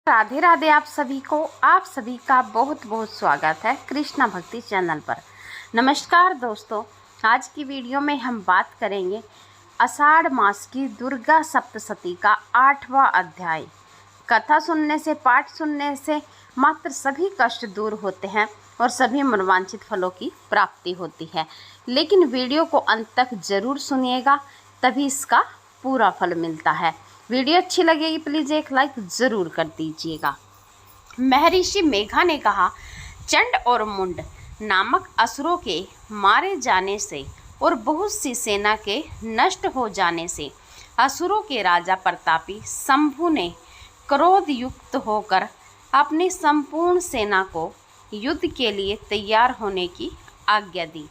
राधे राधे। आप सभी का बहुत बहुत स्वागत है कृष्णा भक्ति चैनल पर। नमस्कार दोस्तों, आज की वीडियो में हम बात करेंगे आषाढ़ मास की दुर्गा सप्तशती का 8वां अध्याय। कथा सुनने से, पाठ सुनने से मात्र सभी कष्ट दूर होते हैं और सभी मनोवांछित फलों की प्राप्ति होती है। लेकिन वीडियो को अंत तक जरूर सुनिएगा, तभी इसका पूरा फल मिलता है। वीडियो अच्छी लगेगी प्लीज़ एक लाइक ज़रूर कर दीजिएगा। महर्षि मेघा ने कहा, चंड और मुंड नामक असुरों के मारे जाने से और बहुत सी सेना के नष्ट हो जाने से असुरों के राजा प्रतापी शंभु ने क्रोध युक्त होकर अपनी संपूर्ण सेना को युद्ध के लिए तैयार होने की आज्ञा दी।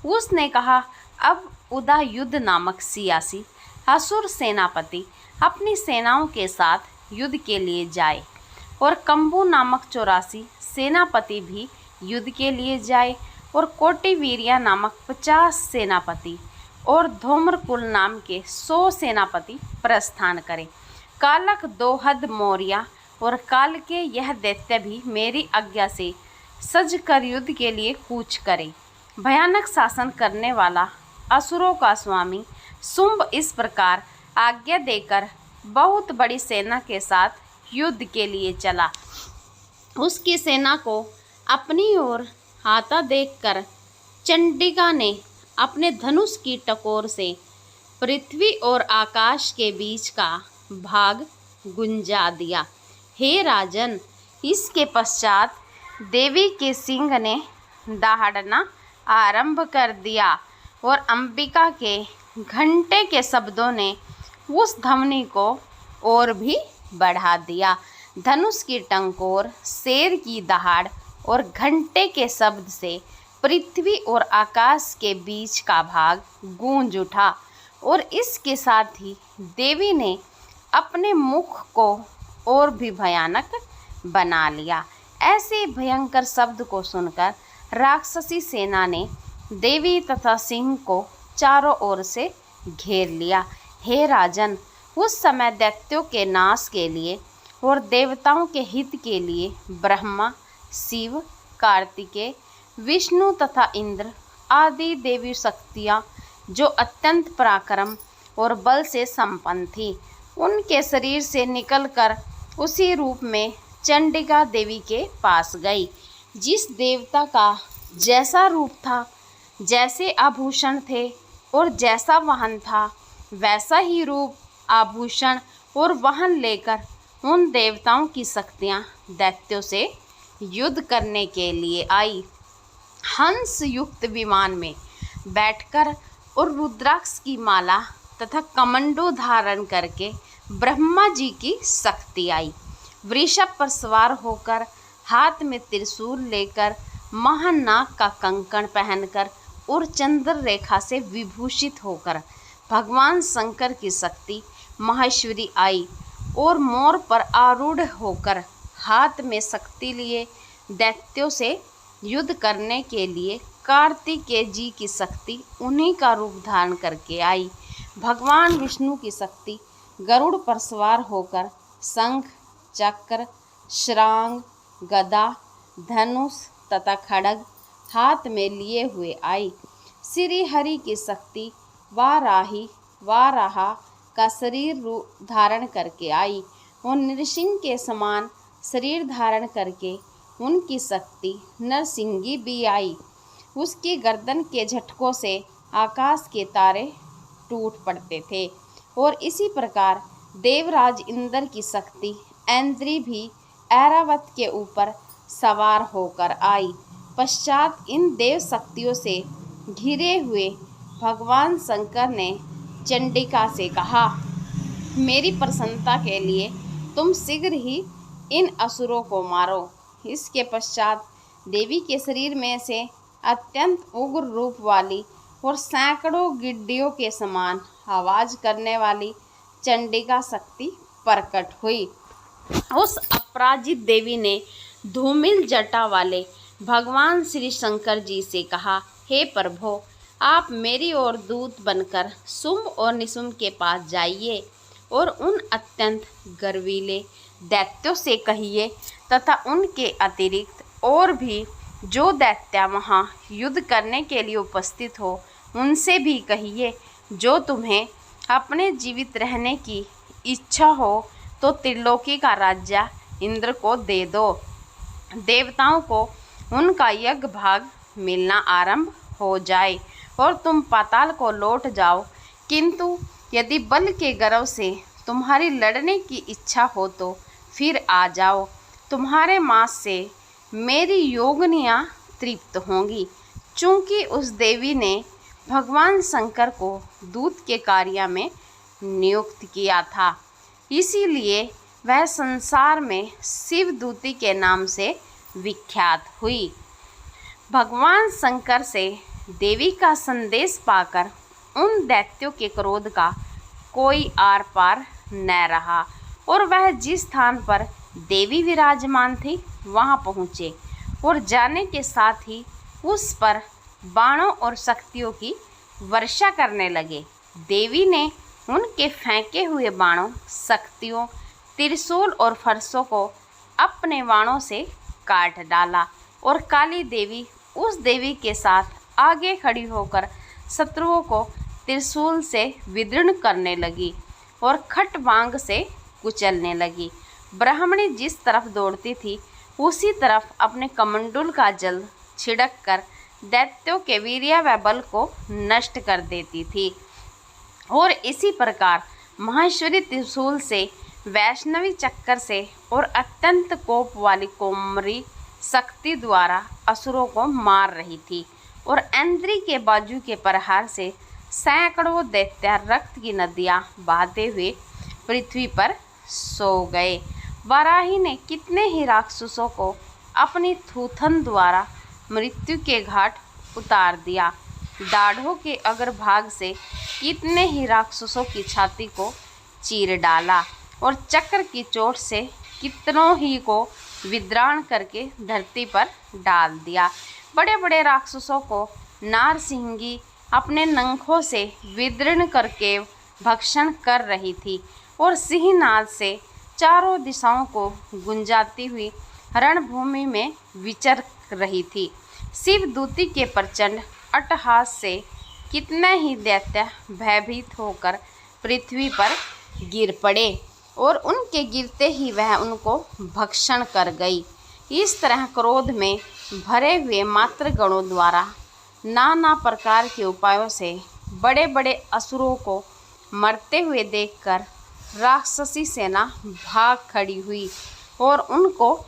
उसने कहा, अब उदा युद्ध नामक 86 असुर सेनापति अपनी सेनाओं के साथ युद्ध के लिए जाए और कंबू नामक 84 सेनापति भी युद्ध के लिए जाए और कोटिवीरिया नामक 50 सेनापति और धूम्रकुल नाम के 100 सेनापति प्रस्थान करें। कालक दोहद मौर्य और काल के यह दैत्य भी मेरी आज्ञा से सज कर युद्ध के लिए कूच करें। भयानक शासन करने वाला असुरों का स्वामी शुंभ इस प्रकार आज्ञा देकर बहुत बड़ी सेना के साथ युद्ध के लिए चला। उसकी सेना को अपनी ओर आता देखकर चंडिका ने अपने धनुष की टकोर से पृथ्वी और आकाश के बीच का भाग गुंजा दिया। हे राजन, इसके पश्चात देवी के सिंह ने दहाड़ना आरंभ कर दिया और अंबिका के घंटे के शब्दों ने उस ध्वनि को और भी बढ़ा दिया। धनुष की टंकोर, शेर की दहाड़ और घंटे के शब्द से पृथ्वी और आकाश के बीच का भाग गूंज उठा और इसके साथ ही देवी ने अपने मुख को और भी भयानक बना लिया। ऐसे भयंकर शब्द को सुनकर राक्षसी सेना ने देवी तथा सिंह को चारों ओर से घेर लिया। हे राजन, उस समय दैत्यों के नाश के लिए और देवताओं के हित के लिए ब्रह्मा, शिव, कार्तिकेय, विष्णु तथा इंद्र आदि देवी शक्तियाँ जो अत्यंत पराक्रम और बल से संपन्न थी, उनके शरीर से निकलकर उसी रूप में चंडिका देवी के पास गई। जिस देवता का जैसा रूप था, जैसे आभूषण थे और जैसा वाहन था, वैसा ही रूप, आभूषण और वाहन लेकर उन देवताओं की शक्तियाँ दैत्यों से युद्ध करने के लिए आई। हंस युक्त विमान में बैठकर और रुद्राक्ष की माला तथा कमंडो धारण करके ब्रह्मा जी की शक्ति आई। वृषभ पर सवार होकर, हाथ में त्रिशूल लेकर, महानाग का कंकण पहनकर और चंद्र रेखा से विभूषित होकर भगवान शंकर की शक्ति माहेश्वरी आई और मोर पर आरूढ़ होकर हाथ में शक्ति लिए दैत्यों से युद्ध करने के लिए कार्तिकेय जी की शक्ति उन्हीं का रूप धारण करके आई। भगवान विष्णु की शक्ति गरुड़ पर सवार होकर शंख, चक्र, शरांग, गदा, धनुष तथा खड्ग हाथ में लिए हुए आई। श्री हरि की शक्ति वाराहा का शरीर रूप धारण करके आई और नृसिंह के समान शरीर धारण करके उनकी शक्ति नरसिंगी भी आई। उसकी गर्दन के झटकों से आकाश के तारे टूट पड़ते थे और इसी प्रकार देवराज इंद्र की शक्ति ऐन्द्री भी ऐरावत के ऊपर सवार होकर आई। पश्चात इन देव शक्तियों से घिरे हुए भगवान शंकर ने चंडिका से कहा, मेरी प्रसन्नता के लिए तुम शीघ्र ही इन असुरों को मारो। इसके पश्चात देवी के शरीर में से अत्यंत उग्र रूप वाली और सैकड़ों गिड्डियों के समान आवाज करने वाली चंडिका शक्ति प्रकट हुई। उस अपराजित देवी ने धूमिल जटा वाले भगवान श्री शंकर जी से कहा, हे प्रभो, आप मेरी ओर दूत बनकर शुंभ और निशुंभ के पास जाइए और उन अत्यंत गर्वीले दैत्यों से कहिए तथा उनके अतिरिक्त और भी जो दैत्य वहाँ युद्ध करने के लिए उपस्थित हो उनसे भी कहिए, जो तुम्हें अपने जीवित रहने की इच्छा हो तो त्रिलोकी का राज्य इंद्र को दे दो। देवताओं को उनका यज्ञ भाग मिलना आरंभ हो जाए और तुम पाताल को लौट जाओ। किंतु यदि बल के गर्व से तुम्हारी लड़ने की इच्छा हो तो फिर आ जाओ। तुम्हारे मांस से मेरी योगिनियाँ तृप्त होंगी। चूँकि उस देवी ने भगवान शंकर को दूत के कार्य में नियुक्त किया था, इसीलिए वह संसार में शिवदूती के नाम से विख्यात हुई। भगवान शंकर से देवी का संदेश पाकर उन दैत्यों के क्रोध का कोई आर पार न रहा और वह जिस स्थान पर देवी विराजमान थी वहां पहुँचे और जाने के साथ ही उस पर बाणों और शक्तियों की वर्षा करने लगे। देवी ने उनके फेंके हुए बाणों, शक्तियों, त्रिशूल और फरसों को अपने बाणों से काट डाला और काली देवी उस देवी के साथ आगे खड़ी होकर शत्रुओं को त्रिशूल से विदीर्ण करने लगी और खटवांग से कुचलने लगी। ब्राह्मणी जिस तरफ दौड़ती थी उसी तरफ अपने कमंडल का जल छिड़क कर दैत्यों के वीर्य व बल को नष्ट कर देती थी और इसी प्रकार माहेश्वरी त्रिशूल से, वैष्णवी चक्कर से और अत्यंत कोप वाली कोमरी शक्ति द्वारा असुरों को मार रही थी और इंद्री के बाजू के प्रहार से सैकड़ों दैत्य रक्त की नदियां बहाते हुए पृथ्वी पर सो गए। वाराही ने कितने ही राक्षसों को अपनी थूथन द्वारा मृत्यु के घाट उतार दिया। दाढ़ों के अग्रभाग से कितने ही राक्षसों की छाती को चीर डाला और चक्र की चोट से कितनों ही को विद्राण करके धरती पर डाल दिया। बड़े बड़े राक्षसों को नारसिंगी अपने नंखों से विदीर्ण करके भक्षण कर रही थी और सिंहनाद से चारों दिशाओं को गुंजाती हुई रणभूमि में विचर रही थी। शिवदूती के प्रचंड अट्टहास से कितने ही दैत्य भयभीत होकर पृथ्वी पर गिर पड़े और उनके गिरते ही वह उनको भक्षण कर गई। इस तरह क्रोध में भरे हुए मातृगणों द्वारा नाना प्रकार के उपायों से बड़े बड़े असुरों को मरते हुए देखकर राक्षसी सेना भाग खड़ी हुई और उनको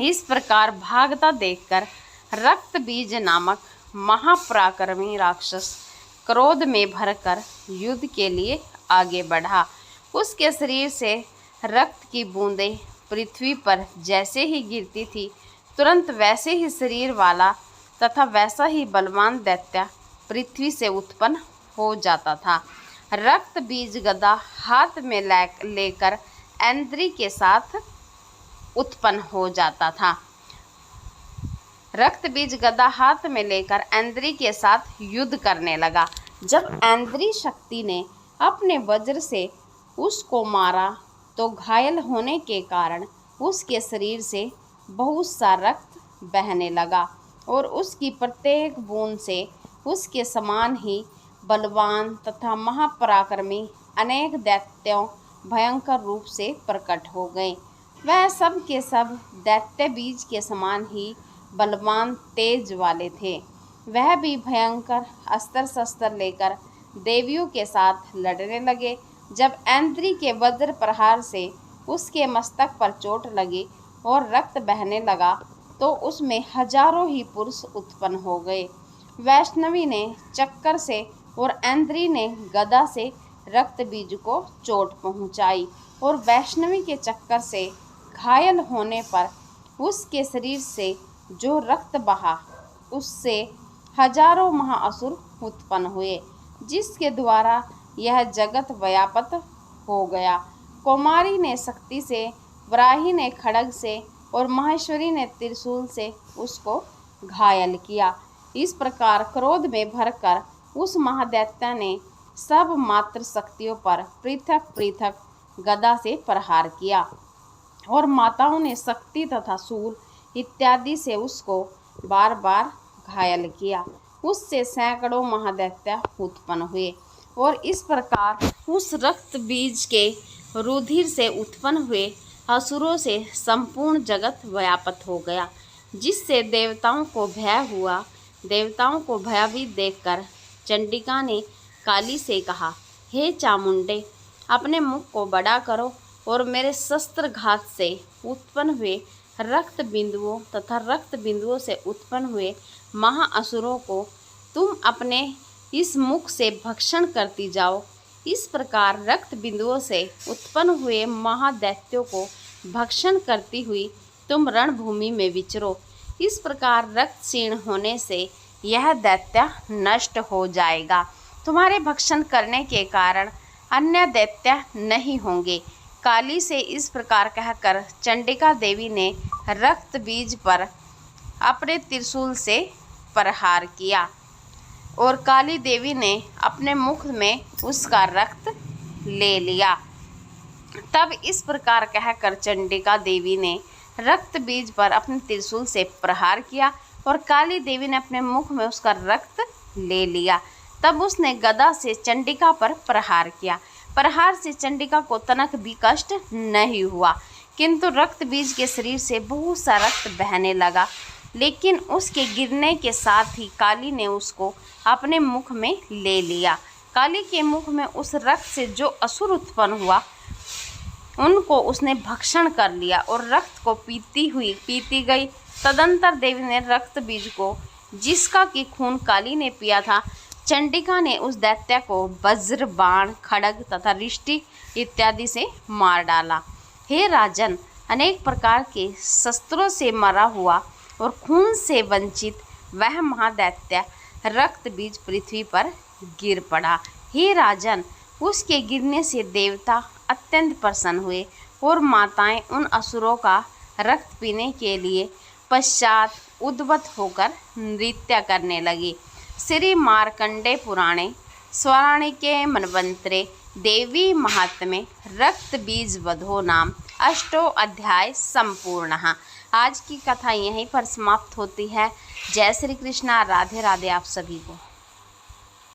इस प्रकार भागता देखकर रक्त बीज नामक महापराक्रमी राक्षस क्रोध में भरकर युद्ध के लिए आगे बढ़ा। उसके शरीर से रक्त की बूंदें पृथ्वी पर जैसे ही गिरती थी, तुरंत वैसे ही शरीर वाला तथा वैसा ही बलवान दैत्य पृथ्वी से उत्पन्न हो जाता था। रक्त बीज गदा हाथ में लेकर इंद्री के साथ उत्पन्न हो जाता था। रक्त बीज गदा हाथ में लेकर इंद्री के साथ युद्ध करने लगा। जब इंद्री शक्ति ने अपने वज्र से उसको मारा तो घायल होने के कारण उसके शरीर से बहुत सा रक्त बहने लगा और उसकी प्रत्येक बूंद से उसके समान ही बलवान तथा महापराक्रमी अनेक दैत्यों भयंकर रूप से प्रकट हो गए। वह सब के सब दैत्य बीज के समान ही बलवान तेज वाले थे। वह भी भयंकर अस्त्र शस्त्र लेकर देवियों के साथ लड़ने लगे। जब इंद्री के वज्र प्रहार से उसके मस्तक पर चोट लगी और रक्त बहने लगा तो उसमें हजारों ही पुरुष उत्पन्न हो गए। वैष्णवी ने चक्कर से और इंद्री ने गदा से रक्त बीज को चोट पहुंचाई और वैष्णवी के चक्कर से घायल होने पर उसके शरीर से जो रक्त बहा उससे हजारों महाअसुर उत्पन्न हुए, जिसके द्वारा यह जगत व्याप्त हो गया। कुमारी ने शक्ति से, वराही ने खड्ग से और माहेश्वरी ने त्रिशूल से उसको घायल किया। इस प्रकार क्रोध में भरकर उस महादैत्य ने सब मात्र शक्तियों पर पृथक पृथक गदा से प्रहार किया और माताओं ने शक्ति तथा शूल इत्यादि से उसको बार बार घायल किया। उससे सैकड़ों महादैत्य उत्पन्न हुए और इस प्रकार उस रक्त बीज के रुधिर से उत्पन्न हुए असुरों से संपूर्ण जगत व्याप्त हो गया, जिससे देवताओं को भय हुआ। देवताओं को भयभीत देखकर चंडिका ने काली से कहा, हे चामुंडे, अपने मुख को बड़ा करो और मेरे शस्त्रघात से उत्पन्न हुए रक्त बिंदुओं तथा रक्त बिंदुओं से उत्पन्न हुए महाअसुरों को तुम अपने इस मुख से भक्षण करती जाओ। इस प्रकार रक्त बिंदुओं से उत्पन्न हुए महादैत्यों को भक्षण करती हुई तुम रणभूमि में विचरो। इस प्रकार रक्त क्षीण होने से यह दैत्य नष्ट हो जाएगा। तुम्हारे भक्षण करने के कारण अन्य दैत्य नहीं होंगे। काली से इस प्रकार कहकर चंडिका देवी ने रक्त बीज पर अपने त्रिशूल से प्रहार किया और काली देवी ने अपने मुख में उसका रक्त ले लिया। तब इस प्रकार कहकर चंडिका देवी ने रक्त बीज पर अपने त्रिशूल से प्रहार किया और काली देवी ने अपने मुख में उसका रक्त ले लिया। तब उसने गदा से चंडिका पर प्रहार किया। प्रहार से चंडिका को तनक भी कष्ट नहीं हुआ, किंतु रक्त बीज के शरीर से बहुत सा रक्त बहने लगा। लेकिन उसके गिरने के साथ ही काली ने उसको अपने मुख में ले लिया। काली के मुख में उस रक्त से जो असुर उत्पन्न हुआ उनको उसने भक्षण कर लिया और रक्त को पीती गई। तदंतर देवी ने रक्त बीज को, जिसका कि खून काली ने पिया था, चंडिका ने उस दैत्य को वज्र, बाण, खड्ग तथा रिष्टि इत्यादि से मार डाला। हे राजन, अनेक प्रकार के शस्त्रों से मरा हुआ और खून से वंचित वह महादैत्य रक्त बीज पृथ्वी पर गिर पड़ा। हे राजन, उसके गिरने से देवता अत्यंत प्रसन्न हुए और माताएं उन असुरों का रक्त पीने के लिए पश्चात उद्वत होकर नृत्य करने लगी। श्री मार्कंडे पुराणे स्वराणिके मनवंतरे देवी महात्म्ये रक्त बीज वधो नाम 8वां अध्याय संपूर्णः। आज की कथा यहीं पर समाप्त होती है। जय श्री कृष्णा। राधे राधे आप सभी को।